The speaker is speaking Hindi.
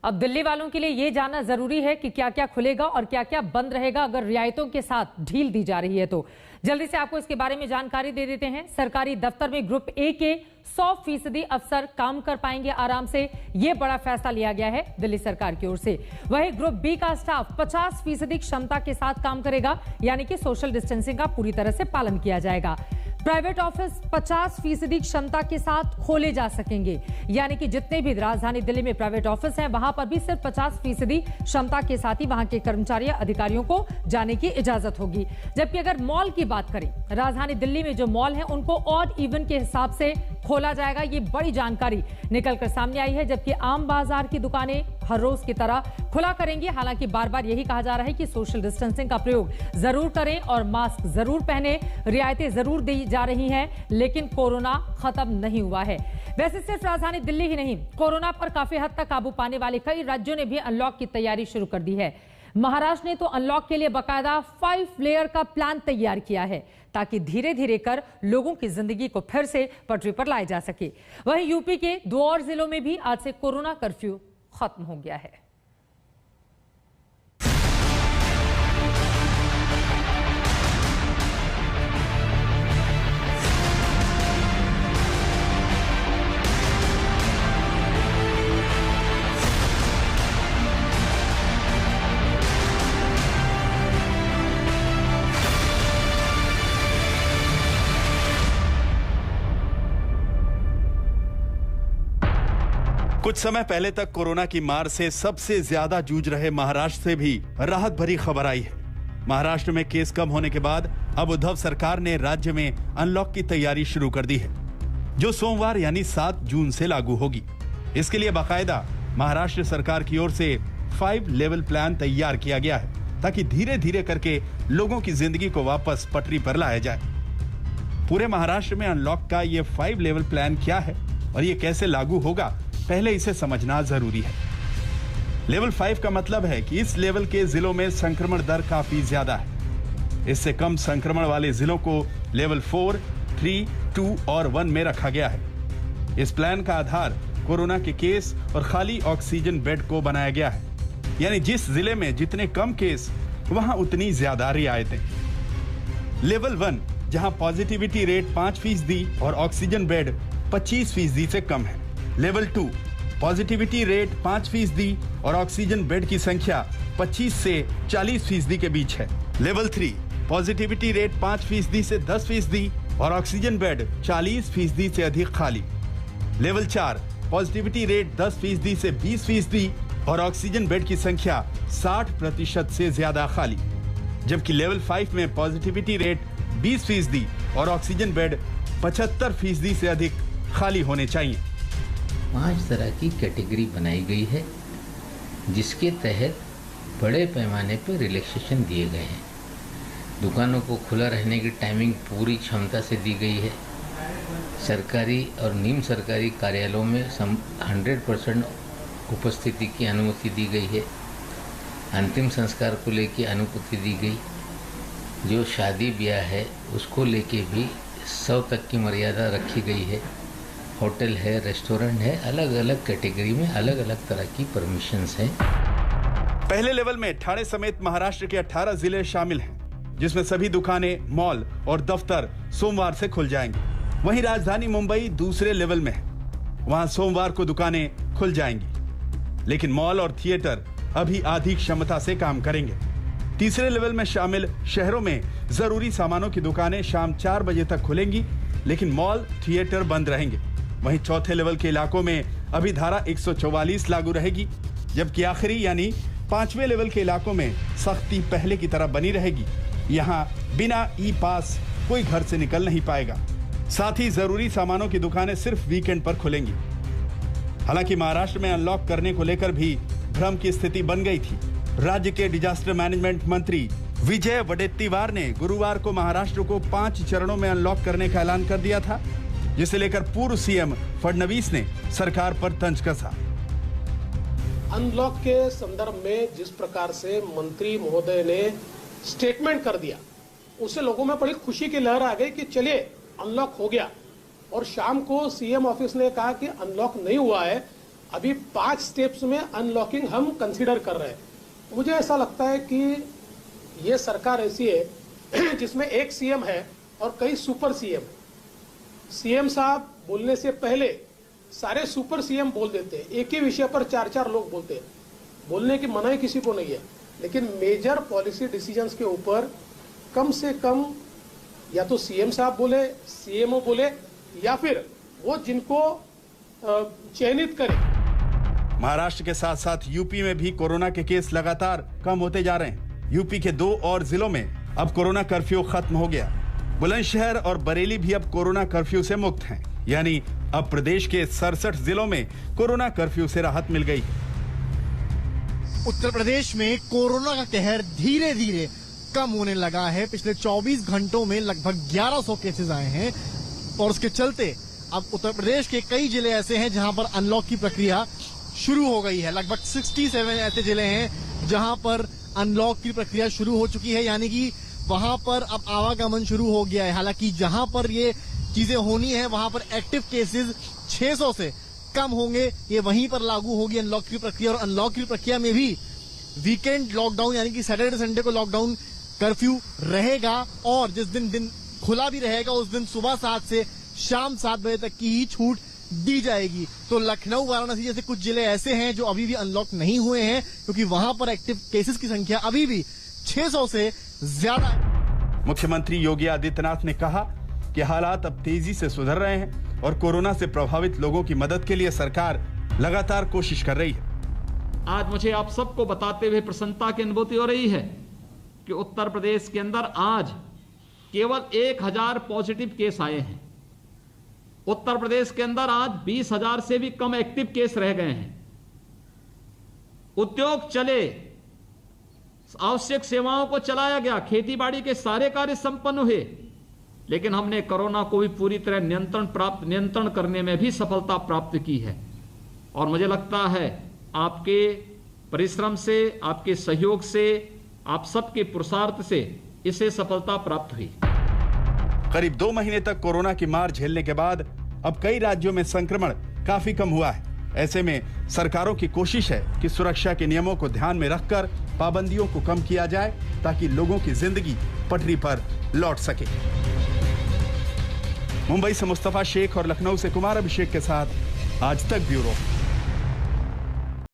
अब दिल्ली वालों के लिए ये जानना जरूरी है कि क्या क्या खुलेगा और क्या क्या बंद रहेगा अगर रियायतों के साथ ढील दी जा रही है तो। जल्दी से आपको इसके बारे में जानकारी दे देते हैं। सरकारी दफ्तर में ग्रुप ए के 100% अफसर काम कर पाएंगे आराम से, यह बड़ा फैसला लिया गया है दिल्ली सरकार की ओर से। वहीं ग्रुप बी का स्टाफ 50% क्षमता के साथ काम करेगा, यानी कि सोशल डिस्टेंसिंग का पूरी तरह से पालन किया जाएगा। प्राइवेट ऑफिस 50% क्षमता के साथ खोले जा सकेंगे, यानी कि जितने भी राजधानी दिल्ली में प्राइवेट ऑफिस हैं वहां पर भी सिर्फ 50% क्षमता के साथ ही वहां के कर्मचारी अधिकारियों को जाने की इजाजत होगी। जबकि अगर मॉल की बात करें, राजधानी दिल्ली में जो मॉल हैं उनको ऑड इवन के हिसाब से खोला जाएगा। ये बड़ी जानकारी निकलकर सामने आई है। जबकि आम बाजार की दुकानें हर रोज की तरह खुला करेंगी। हालांकि बार बार यही कहा जा रहा है कि सोशल डिस्टेंसिंग का प्रयोग जरूर करें और मास्क जरूर पहने। रियायतें जरूर दी जा रही हैं, लेकिन कोरोना खत्म नहीं हुआ है। वैसे सिर्फ राजधानी दिल्ली ही नहीं, कोरोना पर काफी हद तक काबू पाने वाले कई राज्यों ने भी अनलॉक की तैयारी शुरू कर दी है। महाराष्ट्र ने तो अनलॉक के लिए बाकायदा 5 लेयर का प्लान तैयार किया है, ताकि धीरे धीरे कर लोगों की जिंदगी को फिर से पटरी पर लाया जा सके। वहीं यूपी के 2 और जिलों में भी आज से कोरोना कर्फ्यू खत्म हो गया है। कुछ समय पहले तक कोरोना की मार से सबसे ज्यादा जूझ रहे महाराष्ट्र से भी राहत भरी खबर आई है। महाराष्ट्र में केस कम होने के बाद अब उद्धव सरकार ने राज्य में अनलॉक की तैयारी शुरू कर दी है, जो सोमवार यानी 7 जून से लागू होगी। इसके लिए बाकायदा महाराष्ट्र सरकार की ओर से 5 लेवल प्लान तैयार किया गया है, ताकि धीरे धीरे करके लोगों की जिंदगी को वापस पटरी पर लाया जाए। पूरे महाराष्ट्र में अनलॉक का ये 5 लेवल प्लान क्या है और ये कैसे लागू होगा, पहले इसे समझना जरूरी है। लेवल 5 का मतलब है कि इस लेवल के जिलों में संक्रमण दर काफी ज्यादा है। इससे कम संक्रमण वाले जिलों को लेवल 4, 3, 2 और 1 में रखा गया है। इस प्लान का आधार कोरोना के केस और खाली ऑक्सीजन बेड को बनाया गया है, यानी जिस जिले में जितने कम केस वहां उतनी ज्यादा रियायतें। लेवल 1 जहां पॉजिटिविटी रेट 5% और ऑक्सीजन बेड 25% से कम है। लेवल 2 पॉजिटिविटी रेट 5% और ऑक्सीजन बेड की संख्या 25 से 40% के बीच है। लेवल 3 पॉजिटिविटी रेट 5% से 10% और ऑक्सीजन बेड 40% से अधिक खाली। लेवल 4 पॉजिटिविटी रेट 10% से 20% और ऑक्सीजन बेड की संख्या 60% से ज्यादा खाली। जबकि लेवल 5 में पॉजिटिविटी रेट 20% और ऑक्सीजन बेड 75% से अधिक खाली होने चाहिए। 5 तरह की कैटेगरी बनाई गई है, जिसके तहत बड़े पैमाने पर रिलैक्सेशन दिए गए हैं। दुकानों को खुला रहने की टाइमिंग पूरी क्षमता से दी गई है। सरकारी और निम्न सरकारी कार्यालयों में 100% उपस्थिति की अनुमति दी गई है। अंतिम संस्कार को लेकर अनुमति दी गई। जो शादी ब्याह है उसको लेके भी 100 तक की मर्यादा रखी गई है। होटल है, रेस्टोरेंट है, अलग अलग कैटेगरी में अलग अलग तरह की परमिशंस हैं। पहले लेवल में ठाणे समेत महाराष्ट्र के 18 जिले शामिल हैं, जिसमें सभी दुकानें, मॉल और दफ्तर सोमवार से खुल जाएंगे। वहीं राजधानी मुंबई दूसरे लेवल में है, वहां सोमवार को दुकानें खुल जाएंगी, लेकिन मॉल और थिएटर अभी आधी क्षमता से काम करेंगे। तीसरे लेवल में शामिल शहरों में जरूरी सामानों की दुकानें शाम 4 बजे तक खुलेंगी, लेकिन मॉल, थिएटर बंद रहेंगे। वहीं चौथे लेवल के इलाकों में अभी धारा 144 लागू रहेगी, जबकि आखिरी यानी 5वें लेवल के इलाकों में सख्ती पहले की तरह बनी रहेगी। यहां बिना ई पास कोई घर से निकल नहीं पाएगा। साथ ही जरूरी सामानों की दुकानें सिर्फ वीकेंड पर खुलेंगी। हालांकि महाराष्ट्र में अनलॉक करने को लेकर भी भ्रम की स्थिति बन गई थी। राज्य के डिजास्टर मैनेजमेंट मंत्री विजय वडेट्टीवार ने गुरुवार को महाराष्ट्र को 5 चरणों में अनलॉक करने का ऐलान कर दिया था, जिसे लेकर पूर्व सीएम फडणवीस ने सरकार पर तंज कसा। अनलॉक के संदर्भ में जिस प्रकार से मंत्री महोदय ने स्टेटमेंट कर दिया, उससे लोगों में बड़ी खुशी की लहर आ गई कि चलिए अनलॉक हो गया। और शाम को सीएम ऑफिस ने कहा कि अनलॉक नहीं हुआ है, अभी 5 स्टेप्स में अनलॉकिंग हम कंसीडर कर रहे हैं। मुझे ऐसा लगता है कि ये सरकार ऐसी है जिसमें एक सीएम है और कई सुपर सीएम। सीएम साहब बोलने से पहले सारे सुपर सीएम बोल देते हैं, एक ही विषय पर 4-4 लोग बोलते हैं। बोलने की मनाही किसी को नहीं है, लेकिन मेजर पॉलिसी डिसीजंस के ऊपर कम से कम या तो सीएम साहब बोले, सीएमओ बोले, या फिर वो जिनको चयनित करे। महाराष्ट्र के साथ साथ यूपी में भी कोरोना के केस लगातार कम होते जा रहे हैं। यूपी के 2 और जिलों में अब कोरोना कर्फ्यू खत्म हो गया। बुलंदशहर और बरेली भी अब कोरोना कर्फ्यू से मुक्त हैं। यानी अब प्रदेश के 67 जिलों में कोरोना कर्फ्यू से राहत मिल गई है। उत्तर प्रदेश में कोरोना का कहर धीरे धीरे कम होने लगा है। पिछले 24 घंटों में लगभग 1100 केसेस आए हैं और उसके चलते अब उत्तर प्रदेश के कई जिले ऐसे हैं जहां पर अनलॉक की प्रक्रिया शुरू हो गई है। लगभग 67 ऐसे जिले हैं जहां पर अनलॉक की प्रक्रिया शुरू हो चुकी है, यानी कि वहां पर अब आवागमन शुरू हो गया है। हालांकि जहां पर ये चीजें होनी है वहां पर एक्टिव केसेस 600 से कम होंगे, ये वहीं पर लागू होगी अनलॉक की प्रक्रिया। और अनलॉक की प्रक्रिया में भी वीकेंड लॉकडाउन यानी कि सैटरडे संडे को लॉकडाउन कर्फ्यू रहेगा और जिस दिन खुला भी रहेगा उस दिन सुबह 7 से शाम 7 बजे तक की ही छूट दी जाएगी। तो लखनऊ, वाराणसी जैसे कुछ जिले ऐसे हैं जो अभी भी अनलॉक नहीं हुए हैं, क्योंकि वहां पर एक्टिव केसेस की संख्या अभी भी 600 से ज्यादा है। मुख्यमंत्री योगी आदित्यनाथ ने कहा कि हालात अब तेजी से सुधर रहे हैं और कोरोना से प्रभावित लोगों की मदद के लिए सरकार लगातार कोशिश कर रही है। आज मुझे आप सबको बताते हुए प्रसन्नता की अनुभूति हो रही है कि उत्तर प्रदेश के अंदर आज केवल 1000 पॉजिटिव केस आए हैं। उत्तर प्रदेश के अंदर आज 20,000 से भी कम एक्टिव केस रह गए हैं। उद्योग चले, आवश्यक सेवाओं को चलाया गया, खेती बाड़ी के सारे कार्य संपन्न हुए, लेकिन हमने कोरोना को भी पूरी तरह नियंत्रण करने में भी सफलता प्राप्त की है। और मुझे लगता है आपके परिश्रम से, आपके सहयोग से, आप सबके पुरुषार्थ से इसे सफलता प्राप्त हुई। करीब 2 महीने तक कोरोना की मार झेलने के बाद अब कई राज्यों में संक्रमण काफी कम हुआ है। ऐसे में सरकारों की कोशिश है कि सुरक्षा के नियमों को ध्यान में रखकर पाबंदियों को कम किया जाए ताकि लोगों की जिंदगी पटरी पर लौट सके। मुंबई से मुस्तफा शेख और लखनऊ से कुमार अभिषेक के साथ आज तक ब्यूरो।